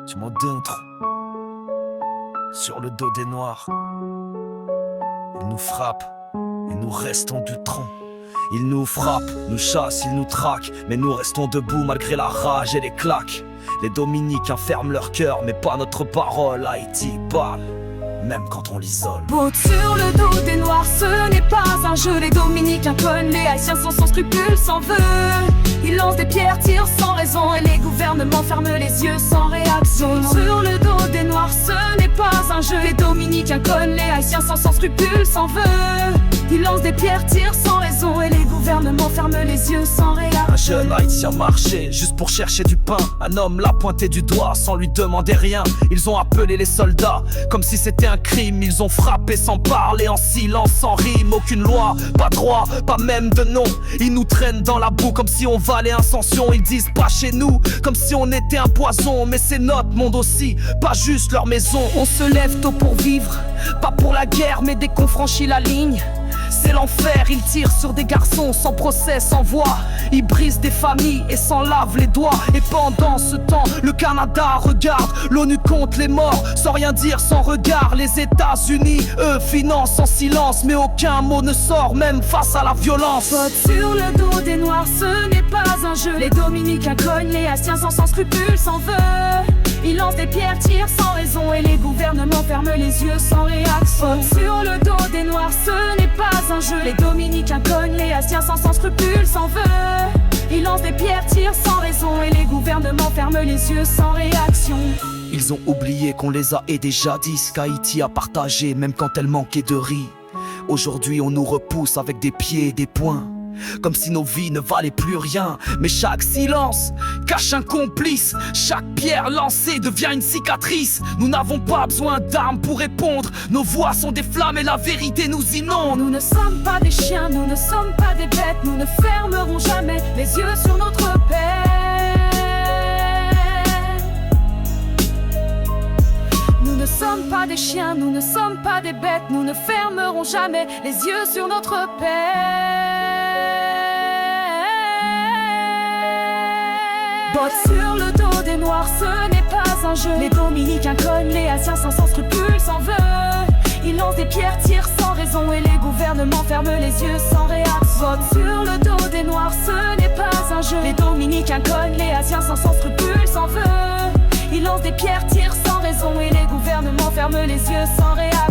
Tu m'en donnes trop. Sur le dos des noirs, ils nous frappent et nous restons du tronc. Ils nous frappent, nous chassent, ils nous traquent, mais nous restons debout malgré la rage et les claques. Les Dominicains ferment leur cœur, mais pas notre parole. Haïti parle, même quand on l'isole. Botte sur le dos des noirs, ce n'est pas un jeu. Les Dominicains connent, les Haïtiens sont sans scrupules, sans vœux. Ils lancent des pierres, tirent sans raison, et les gouvernements ferment les yeux sans réaction. Sur le dos des noirs, ce n'est pas un jeu. Les Dominicains connent, les Haïtiens sont sans scrupules, sans vœux. Ils lancent des pierres, tirent sans raison, et les gouvernements ferment les yeux sans réaction. Un jeune Haïtien marchait juste pour chercher du pain. Un homme l'a pointé du doigt sans lui demander rien. Ils ont appelé les soldats comme si c'était un crime. Ils ont frappé sans parler, en silence, sans rime. Aucune loi, pas droit, pas même de nom. Ils nous traînent dans la boue comme si on valait Ascension. Ils disent pas chez nous, comme si on était un poison. Mais c'est notre monde aussi, pas juste leur maison. On se lève tôt pour vivre, pas pour la guerre, mais dès qu'on franchit la ligne, c'est l'enfer. Ils tirent sur des garçons sans procès, sans voix. Ils brisent des familles et s'en lavent les doigts. Et pendant ce temps, le Canada regarde. L'ONU compte les morts sans rien dire, sans regard. Les États-Unis, eux, financent en silence, mais aucun mot ne sort, même face à la violence. Botte sur le dos des noirs, ce n'est pas un jeu. Les Dominicains cognent, les Haïtiens sont sans scrupules, sans vœux. Ils lancent des pierres, tirent sans raison, et les gouvernements ferment les yeux sans réaction. Botte sur le dos des noirs, ce n'est pas un jeu. Les Dominicains cognent, les Haïtiens sont sans scrupules, sans vœux. Ils lancent des pierres, tirent sans raison, et les gouvernements ferment les yeux sans réaction. Ils ont oublié qu'on les a aidés jadis, qu'Haïti a partagé même quand elle manquait de riz. Aujourd'hui on nous repousse avec des pieds et des poings, comme si nos vies ne valaient plus rien. Mais chaque silence cache un complice. Chaque pierre lancée devient une cicatrice. Nous n'avons pas besoin d'armes pour répondre. Nos voix sont des flammes et la vérité nous inonde. Nous ne sommes pas des chiens, nous ne sommes pas des bêtes. Nous ne fermerons jamais les yeux sur notre paix. Nous ne sommes pas des chiens, nous ne sommes pas des bêtes. Nous ne fermerons jamais les yeux sur notre paix. Botte sur le dos des noirs, ce n'est pas un jeu. Les Dominicains cognent, les Haïtiens sont sans scrupules, sans vœux. Ils lancent des pierres, tirent sans raison, et les gouvernements ferment les yeux sans réaction. Botte sur le dos des noirs, ce n'est pas un jeu. Les Dominicains cognent, les Haïtiens sont sans scrupules, sans vœux. Ils lancent des pierres, tirent sans raison, et les gouvernements ferment les yeux sans réaction.